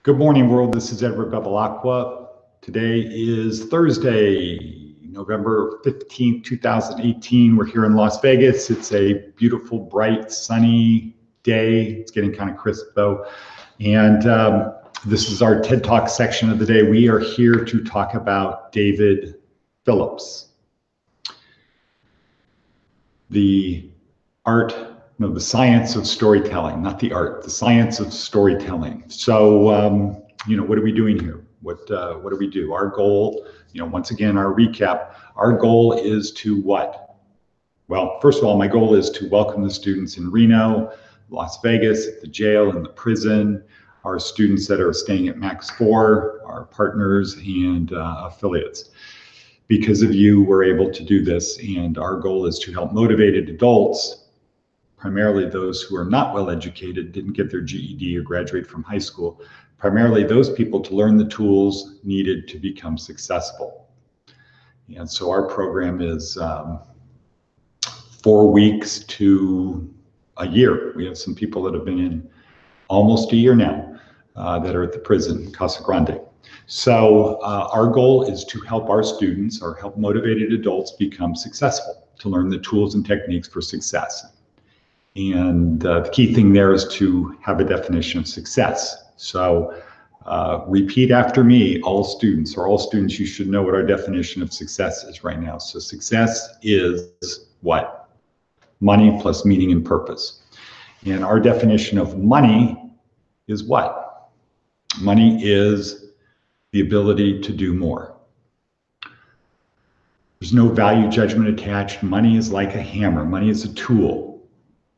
Good morning, world. This is Edward Bevilacqua. Today is Thursday, November 15th, 2018. We're here in Las Vegas. It's a beautiful, bright, sunny day. It's getting kind of crisp, though. And this is our TED Talk section of the day. We are here to talk about David Phillips. The science of storytelling, not the art, the science of storytelling. So, what are we doing here? What do we do? Our goal, once again, our recap, our goal is to what? Well, first of all, my goal is to welcome the students in Reno, Las Vegas, at the jail and the prison, our students that are staying at Max 4, our partners and affiliates. Because of you, we're able to do this, and our goal is to help motivated adults, primarily those who are not well educated, didn't get their GED or graduate from high school, primarily those people to learn the tools needed to become successful. And so our program is 4 weeks to a year. We have some people that have been in almost a year now that are at the prison, Casa Grande. So our goal is to help our students or help motivated adults become successful, to learn the tools and techniques for success. And the key thing there is to have a definition of success. So repeat after me, all students, you should know what our definition of success is right now. So success is what? Money plus meaning and purpose. And our definition of money is what? Money is the ability to do more. There's no value judgment attached. Money is like a hammer. Money is a tool.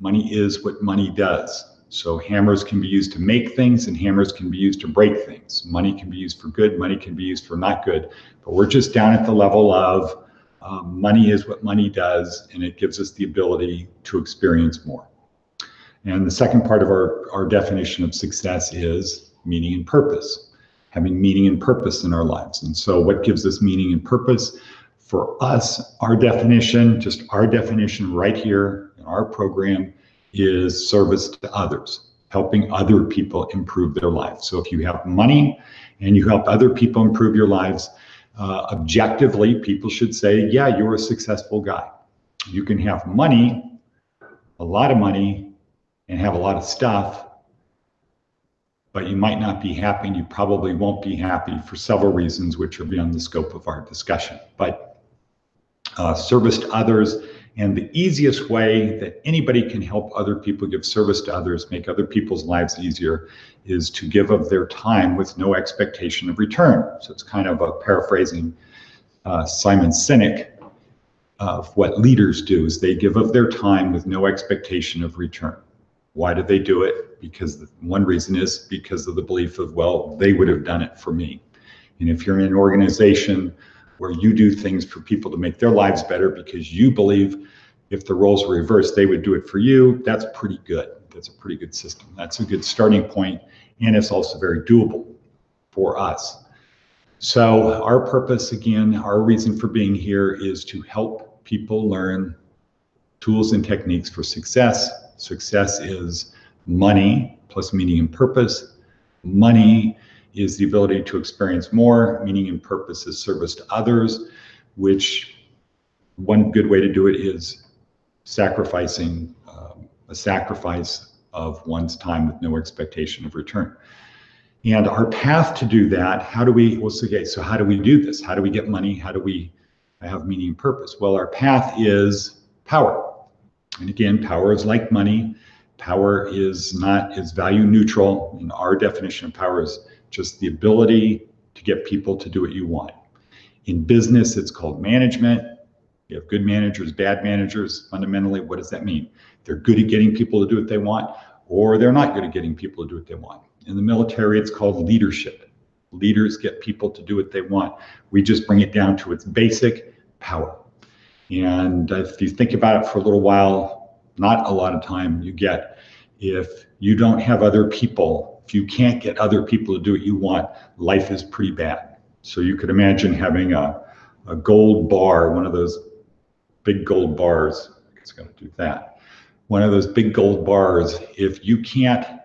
Money is what money does. So hammers can be used to make things and hammers can be used to break things. Money can be used for good, money can be used for not good. But we're just down at the level of money is what money does, and it gives us the ability to experience more. And the second part of our definition of success is meaning and purpose, having meaning and purpose in our lives. And so what gives us meaning and purpose? For us, our definition right here in our program is service to others, helping other people improve their lives. So if you have money and you help other people improve your lives, objectively, people should say, yeah, you're a successful guy. You can have money, a lot of money, and have a lot of stuff, but you might not be happy, and you probably won't be happy for several reasons, which are beyond the scope of our discussion. But service to others, and the easiest way that anybody can help other people give service to others, make other people's lives easier, is to give of their time with no expectation of return. So it's kind of a paraphrasing Simon Sinek of what leaders do, is they give of their time with no expectation of return. Why do they do it? Because one reason is because of the belief of, well, they would have done it for me. And if you're in an organization where you do things for people to make their lives better because you believe if the roles were reversed, they would do it for you, that's pretty good. That's a pretty good system. That's a good starting point, and it's also very doable for us. So our purpose, again, our reason for being here is to help people learn tools and techniques for success. Success is money plus meaning and purpose. Money is the ability to experience more. Meaning and purpose is service to others, which one good way to do it is sacrificing a sacrifice of one's time with no expectation of return. And our path to do that, how do we do this? How do we get money? How do we have meaning and purpose? Well, our path is power. And again, power is like money. Power is value neutral. And our definition of power is just the ability to get people to do what you want. In business, it's called management. You have good managers, bad managers. Fundamentally, what does that mean? They're good at getting people to do what they want, or they're not good at getting people to do what they want. In the military, it's called leadership. Leaders get people to do what they want. We just bring it down to its basic power. And if you think about it for a little while, not a lot of time you get. If you don't have other people, if you can't get other people to do what you want, life is pretty bad. So you could imagine having a gold bar, one of those big gold bars. It's going to do that. One of those big gold bars. If you can't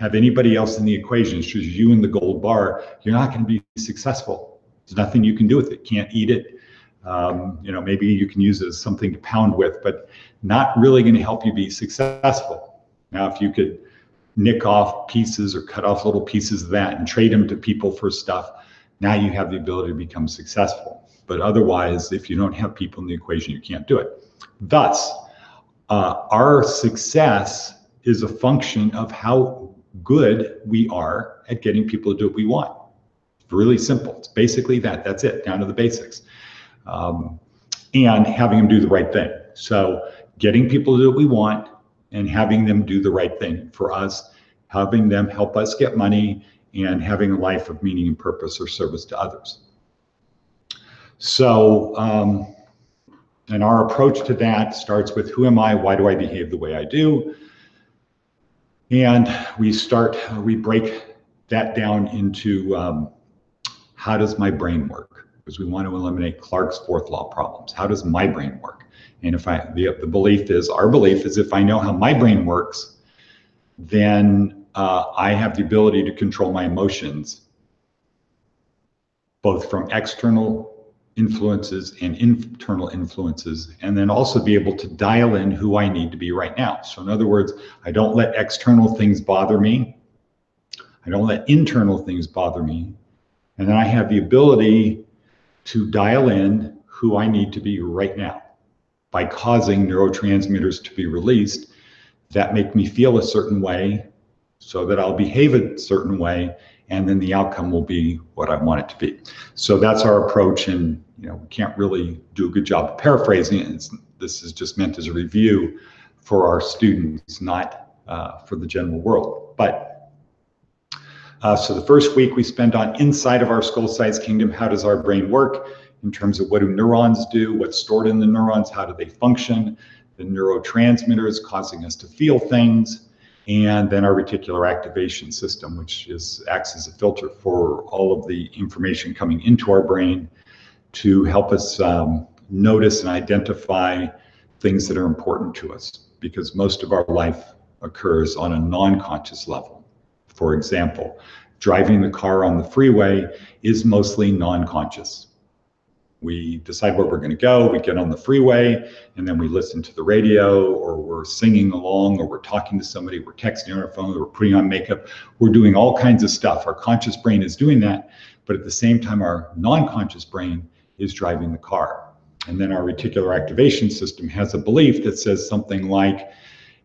have anybody else in the equation, it's just you and the gold bar, you're not going to be successful. There's nothing you can do with it. Can't eat it. Maybe you can use it as something to pound with, but not really going to help you be successful. Now, if you could nick off pieces or cut off little pieces of that and trade them to people for stuff, now you have the ability to become successful. But otherwise, if you don't have people in the equation, you can't do it. Thus, our success is a function of how good we are at getting people to do what we want. It's really simple. It's basically that. That's it, down to the basics. And having them do the right thing. So getting people to do what we want and having them do the right thing for us, having them help us get money, and having a life of meaning and purpose or service to others. So, and our approach to that starts with, who am I? Why do I behave the way I do? And we break that down into how does my brain work? Because we want to eliminate Clark's fourth law problems. How does my brain work? And if our belief is if I know how my brain works, then I have the ability to control my emotions, both from external influences and internal influences, and then also be able to dial in who I need to be right now. So in other words, I don't let external things bother me. I don't let internal things bother me. And then I have the ability to dial in who I need to be right now by causing neurotransmitters to be released that make me feel a certain way so that I'll behave a certain way, and then the outcome will be what I want it to be. So that's our approach, and we can't really do a good job of paraphrasing it. This is just meant as a review for our students, not for the general world. But so the first week we spend on inside of our skull-sized kingdom. How does our brain work in terms of what do neurons do, what's stored in the neurons, how do they function, the neurotransmitters causing us to feel things, and then our reticular activation system, which acts as a filter for all of the information coming into our brain to help us notice and identify things that are important to us, because most of our life occurs on a non-conscious level. For example, driving the car on the freeway is mostly non-conscious. We decide where we're going to go, we get on the freeway, and then we listen to the radio, or we're singing along, or we're talking to somebody, we're texting on our phone, or we're putting on makeup. We're doing all kinds of stuff. Our conscious brain is doing that, but at the same time, our non-conscious brain is driving the car. And then our reticular activation system has a belief that says something like,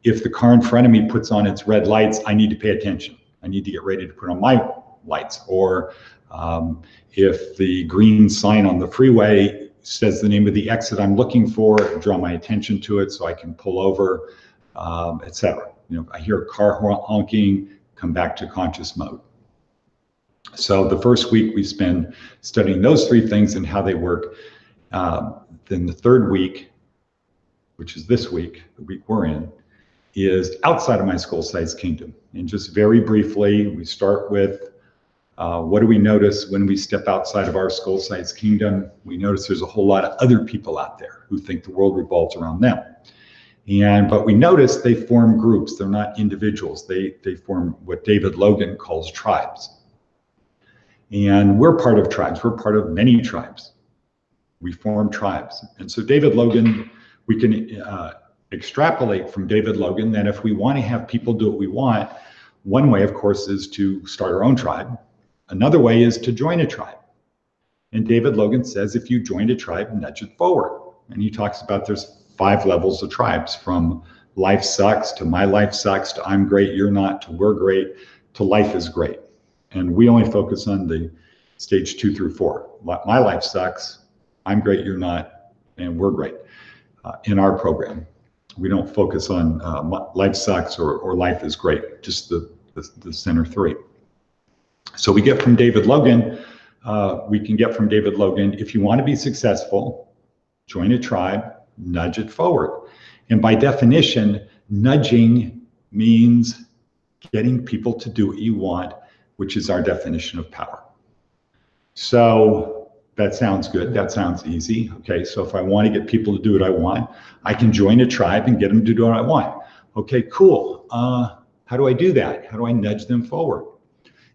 if the car in front of me puts on its red lights, I need to pay attention. I need to get ready to put on my lights. Or if the green sign on the freeway says the name of the exit I'm looking for, draw my attention to it so I can pull over, etc. I hear a car honking, come back to conscious mode. So the first week we spend studying those three things and how they work. Then the third week, which is this week, the week we're in, is outside of my skull-sized kingdom. And just very briefly, we start with what do we notice when we step outside of our skull-sized kingdom? We notice there's a whole lot of other people out there who think the world revolves around them. But we notice they form groups. They're not individuals. They form what David Logan calls tribes. And we're part of tribes. We're part of many tribes. We form tribes. And so David Logan, we can extrapolate from David Logan that if we want to have people do what we want, one way, of course, is to start our own tribe. Another way is to join a tribe. And David Logan says, if you join a tribe, nudge it forward. And he talks about there's 5 levels of tribes, from life sucks to my life sucks to I'm great, you're not, to we're great, to life is great. And we only focus on the stage 2 through 4. My life sucks, I'm great, you're not, and we're great in our program. We don't focus on life sucks or life is great, just the center 3. So we get from David Logan, if you want to be successful, join a tribe, nudge it forward. And by definition, nudging means getting people to do what you want, which is our definition of power. So that sounds good. That sounds easy. Okay, so if I want to get people to do what I want, I can join a tribe and get them to do what I want. Okay, cool. How do I do that? How do I nudge them forward?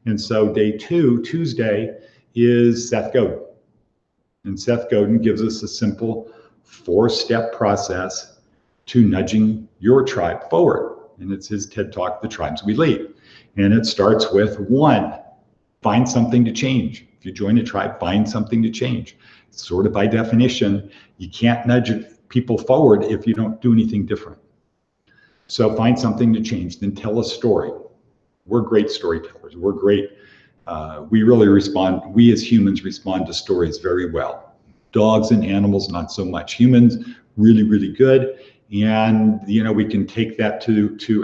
And so day 2, Tuesday, is Seth Godin. And Seth Godin gives us a simple 4-step process to nudging your tribe forward. And it's his TED Talk, The Tribes We Lead. And it starts with 1, find something to change. If you join a tribe, find something to change. Sort of by definition, you can't nudge people forward if you don't do anything different. So find something to change, then tell a story. We're great storytellers. We're great. We really respond, we as humans respond to stories very well. Dogs and animals, not so much. Humans, really, really good. And, we can take that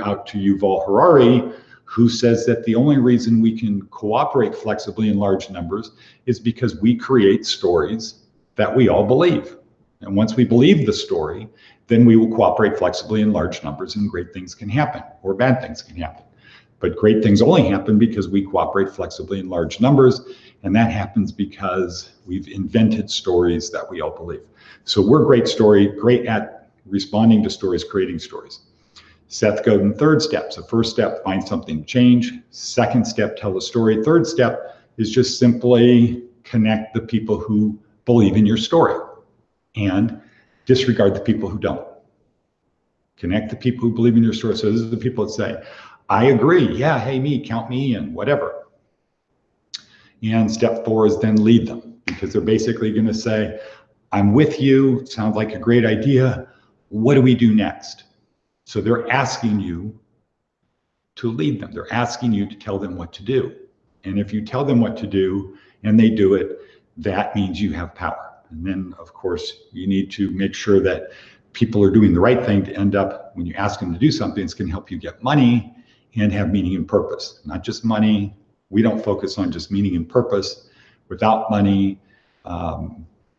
out to Yuval Harari, who says that the only reason we can cooperate flexibly in large numbers is because we create stories that we all believe. And once we believe the story, then we will cooperate flexibly in large numbers and great things can happen, or bad things can happen. But great things only happen because we cooperate flexibly in large numbers, and that happens because we've invented stories that we all believe. So we're great at responding to stories, creating stories. Seth Godin, 3rd step. So first step, find something to change. 2nd step, tell a story. 3rd step is just simply connect the people who believe in your story and disregard the people who don't. Connect the people who believe in your story. So this is the people that say, I agree. Yeah, hey, me, count me in, whatever. And step 4 is then lead them, because they're basically going to say, I'm with you. Sounds like a great idea. What do we do next? So they're asking you to lead them. They're asking you to tell them what to do. And if you tell them what to do and they do it, that means you have power. And then, of course, you need to make sure that people are doing the right thing to end up, when you ask them to do something, it's going to help you get money and have meaning and purpose. Not just money. We don't focus on just meaning and purpose. Without money,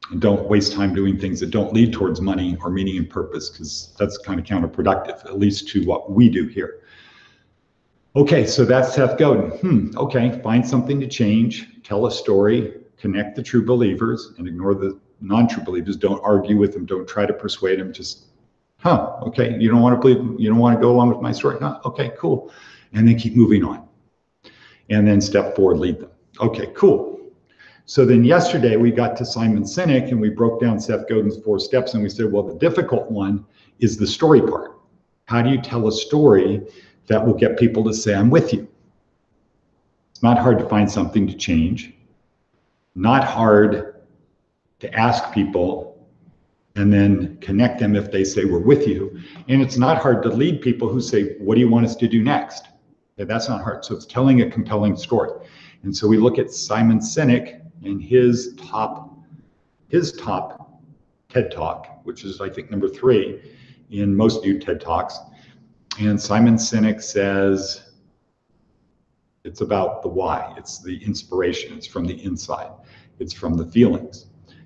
and don't waste time doing things that don't lead towards money or meaning and purpose, because that's kind of counterproductive, at least to what we do here. Okay, so that's Seth Godin. Okay, find something to change, tell a story, connect the true believers and ignore the non-true believers. Don't argue with them. Don't try to persuade them. Just, okay, you don't want to believe, you don't want to go along with my story? No, okay, cool. And then keep moving on. And then step 4, lead them. Okay, cool. So then yesterday we got to Simon Sinek and we broke down Seth Godin's 4 steps and we said, well, the difficult one is the story part. How do you tell a story that will get people to say, I'm with you? It's not hard to find something to change, not hard to ask people and then connect them if they say we're with you. And it's not hard to lead people who say, what do you want us to do next? Okay, that's not hard. So it's telling a compelling story. And so we look at Simon Sinek and his top TED Talk, which is, I think, number 3 in most new TED Talks. And Simon Sinek says it's about the why. It's the inspiration. It's from the inside. It's from the feelings.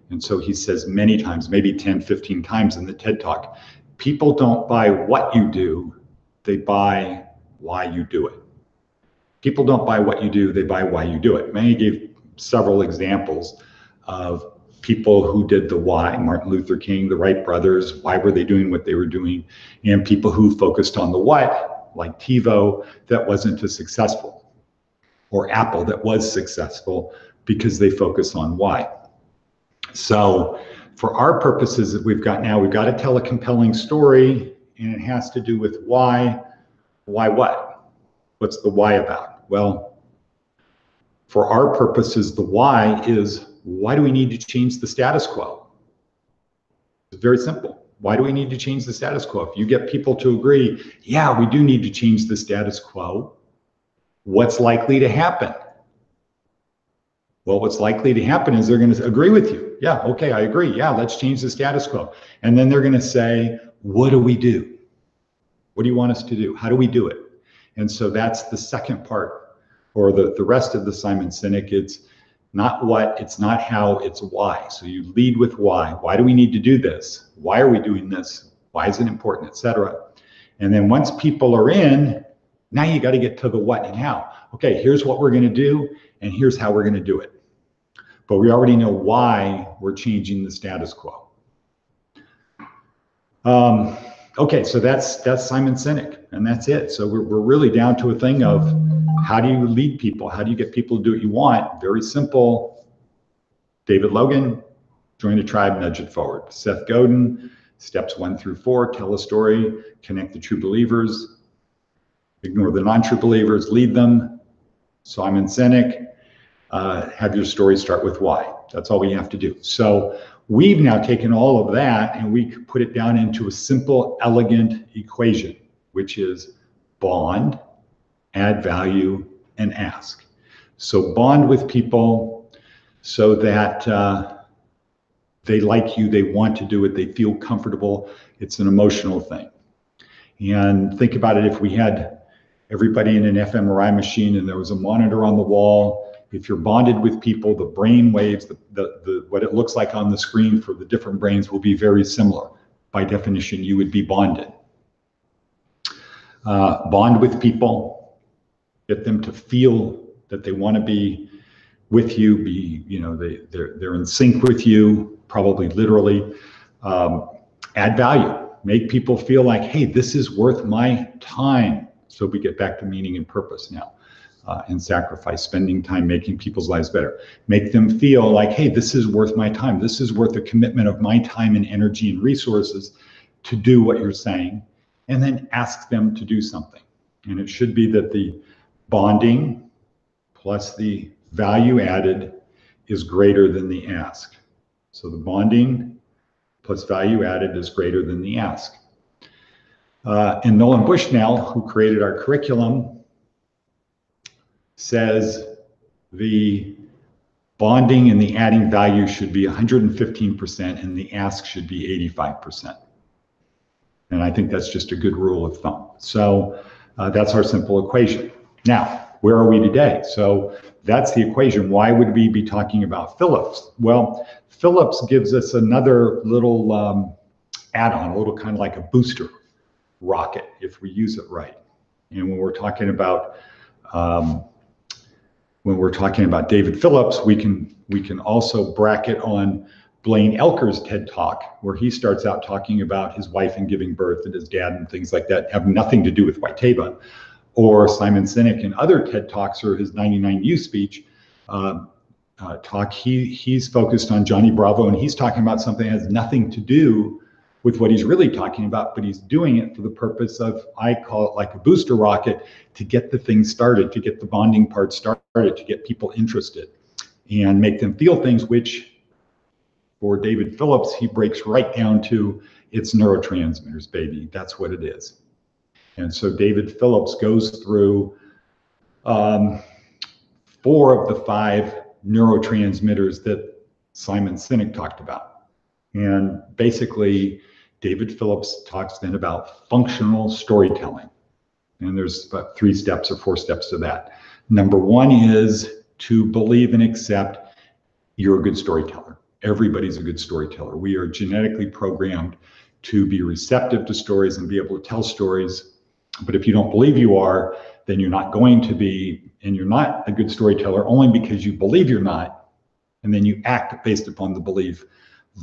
And so he says many times, maybe 10, 15 times in the TED Talk, people don't buy what you do, they buy why you do it. People don't buy what you do, they buy why you do it. Many gave several examples of people who did the why. Martin Luther King, the Wright brothers, why were they doing what they were doing? And people who focused on the what, like TiVo, that wasn't as successful. Or Apple, that was successful because they focus on why. So for our purposes that we've got now, we've got to tell a compelling story, and it has to do with why. Why what? What's the why about? Well, for our purposes, the why is, why do we need to change the status quo? It's very simple. Why do we need to change the status quo? If you get people to agree, yeah, we do need to change the status quo, what's likely to happen? Well, what's likely to happen is they're going to agree with you. Yeah, okay, I agree. Yeah, let's change the status quo. And then they're going to say, what do we do? What do you want us to do? How do we do it? And so that's the second part, or the rest of the Simon Sinek. It's not what, it's not how, it's why. So you lead with why. Why do we need to do this? Why are we doing this? Why is it important, etc. And then once people are in, now you got to get to the what and how. Okay, here's what we're going to do, and here's how we're going to do it. But we already know why we're changing the status quo. Okay, so that's Simon Sinek. And that's it. So we're really down to a thing of how do you lead people? How do you get people to do what you want? Very simple. David Logan, join the tribe, nudge it forward. Seth Godin, steps 1 through 4, tell a story, connect the true believers, ignore the non-true believers, lead them. Simon Sinek, have your story start with why. That's all we have to do. So we've now taken all of that and we put it down into a simple, elegant equation, which is bond, add value, and ask. So bond with people so that they like you, they want to do it, they feel comfortable. It's an emotional thing. And think about it, if we had everybody in an fMRI machine and there was a monitor on the wall, if you're bonded with people, the brain waves, what it looks like on the screen for the different brains will be very similar. By definition, you would be bonded. Bond with people, get them to feel that they want to be with you, they're in sync with you, probably literally. Add value, make people feel like, hey, this is worth my time. So we get back to meaning and purpose now, and sacrifice, spending time making people's lives better. Make them feel like, hey, this is worth my time. This is worth the commitment of my time and energy and resources to do what you're saying. And then ask them to do something. And it should be that the bonding plus the value added is greater than the ask. So the bonding plus value added is greater than the ask. And Nolan Bushnell, who created our curriculum, says the bonding and the adding value should be 115% and the ask should be 85%. And I think that's just a good rule of thumb. So that's our simple equation. Now, where are we today? So that's the equation. Why would we be talking about Phillips? Well, Phillips gives us another little add-on, a little kind of like a booster rocket if we use it right. And when we're talking about David Phillips, we can also bracket on Blaine Elker's TED Talk, where he starts out talking about his wife and giving birth and his dad and things like that have nothing to do with Waiteba, or Simon Sinek and other TED Talks or his 99U speech talk. He's focused on Johnny Bravo, and he's talking about something that has nothing to do with what he's really talking about, but he's doing it for the purpose of, I call it like a booster rocket, to get the thing started, to get the bonding part started, to get people interested and make them feel things, which for David Phillips, he breaks right down to it's neurotransmitters, baby. That's what it is. And so David Phillips goes through 4 of the 5 neurotransmitters that Simon Sinek talked about. And basically, David Phillips talks then about functional storytelling. And there's about 3 steps or 4 steps to that. Number 1 is to believe and accept you're a good storyteller. Everybody's a good storyteller. We are genetically programmed to be receptive to stories and be able to tell stories. But if you don't believe you are, then you're not going to be, and you're not a good storyteller only because you believe you're not, and then you act based upon the belief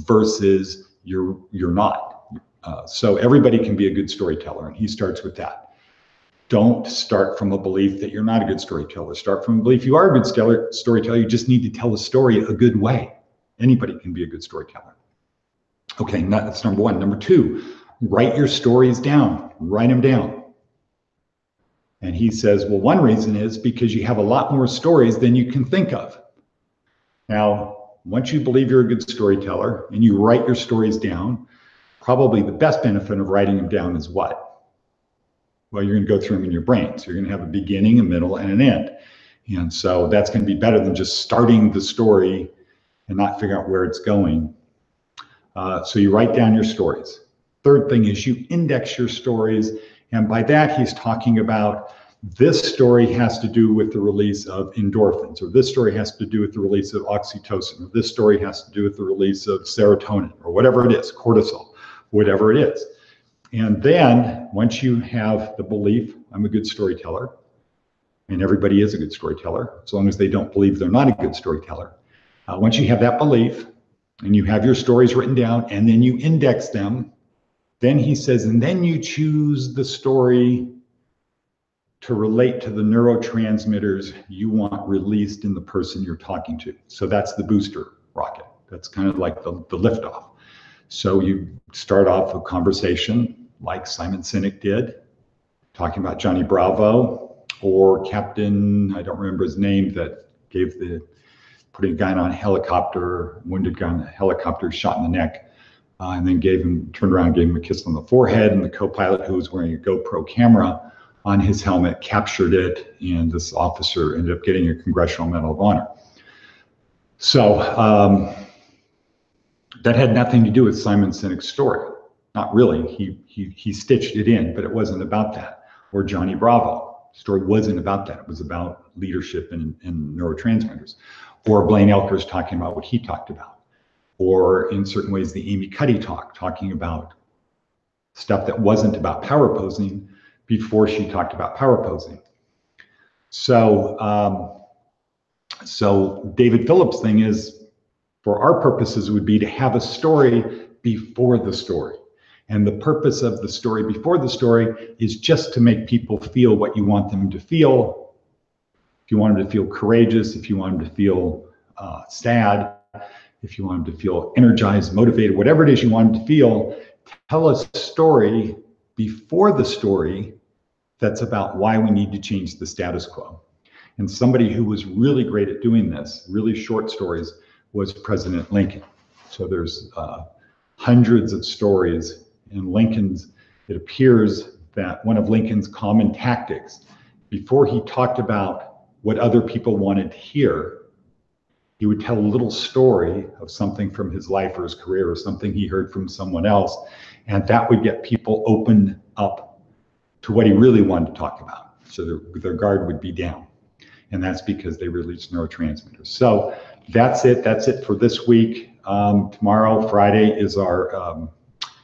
versus you're not. So everybody can be a good storyteller, and he starts with that. Don't start from a belief that you're not a good storyteller. Start from a belief you are a good storyteller. You just need to tell the story a good way. Anybody can be a good storyteller. Okay, that's number 1. Number 2, write your stories down. Write them down. And he says, well, one reason is because you have a lot more stories than you can think of. Now, once you believe you're a good storyteller and you write your stories down, probably the best benefit of writing them down is what? Well, you're going to go through them in your brain. So you're going to have a beginning, a middle, and an end. And so that's going to be better than just starting the story and not figure out where it's going. So you write down your stories. Third thing is you index your stories. And by that, he's talking about this story has to do with the release of endorphins, or this story has to do with the release of oxytocin, or this story has to do with the release of serotonin, or whatever it is, cortisol, whatever it is. And then once you have the belief, I'm a good storyteller, and everybody is a good storyteller, as long as they don't believe they're not a good storyteller. Once you have that belief and you have your stories written down and then you index them, then he says, and then you choose the story to relate to the neurotransmitters you want released in the person you're talking to. So that's the booster rocket. That's kind of like the liftoff. So you start off a conversation like Simon Sinek did, talking about Johnny Bravo, or Captain, I don't remember his name, that gave putting a guy on a helicopter, wounded guy on a helicopter, shot in the neck, and then turned around and gave him a kiss on the forehead, and the co-pilot, who was wearing a GoPro camera on his helmet, captured it, and this officer ended up getting a Congressional Medal of Honor. So that had nothing to do with Simon Sinek's story. Not really. He stitched it in, but it wasn't about that. Or Johnny Bravo. The story wasn't about that. It was about leadership and neurotransmitters. Or Blaine Elker's talking about what he talked about. Or in certain ways, the Amy Cuddy talking about stuff that wasn't about power posing before she talked about power posing. So, so David Phillips' thing is, for our purposes, would be to have a story before the story. And the purpose of the story before the story is just to make people feel what you want them to feel. If you want them to feel courageous, if you want them to feel sad, if you want them to feel energized, motivated, whatever it is you want them to feel, tell us a story before the story that's about why we need to change the status quo. And somebody who was really great at doing this, really short stories, was President Lincoln. So there's hundreds of stories in Lincoln's. It appears that one of Lincoln's common tactics, before he talked about what other people wanted to hear, he would tell a little story of something from his life or his career or something he heard from someone else, and that would get people opened up to what he really wanted to talk about. So their guard would be down. And that's because they release neurotransmitters. So that's it. That's it for this week. Tomorrow, Friday, is our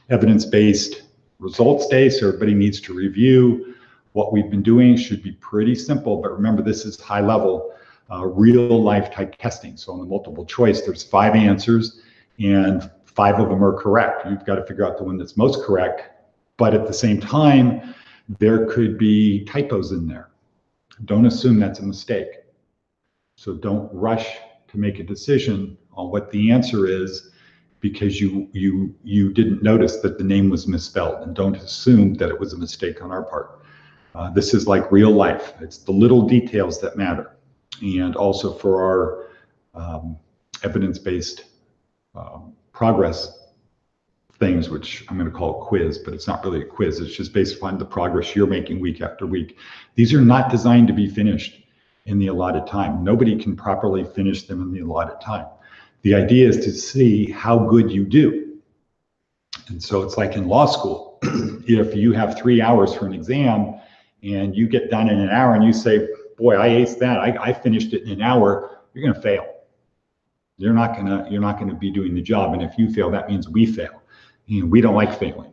evidence-based results day. So everybody needs to review what we've been doing. Should be pretty simple, but remember, this is high level, real life type testing. So on the multiple choice, there's 5 answers and 5 of them are correct. You've got to figure out the one that's most correct, but at the same time, there could be typos in there. Don't assume that's a mistake. So don't rush to make a decision on what the answer is because you didn't notice that the name was misspelled, and don't assume that it was a mistake on our part. This is like real life. It's the little details that matter. And also for our evidence-based progress things, which I'm going to call a quiz, but it's not really a quiz. It's just based upon the progress you're making week after week. These are not designed to be finished in the allotted time. Nobody can properly finish them in the allotted time. The idea is to see how good you do. And so it's like in law school. If you have 3 hours for an exam and you get done in an hour and you say, boy, I aced that, I finished it in an hour, you're going to fail. You're not going to be doing the job. And if you fail, that means we fail. And we don't like failing.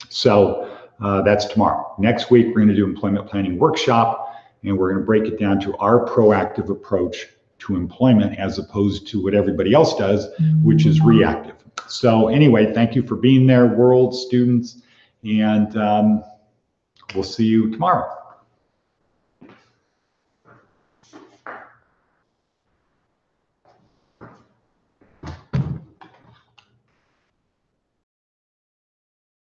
So that's tomorrow. Next week, we're going to do employment planning workshop, and we're going to break it down to our proactive approach to employment as opposed to what everybody else does, which is reactive. So anyway, thank you for being there, world students, and we'll see you tomorrow.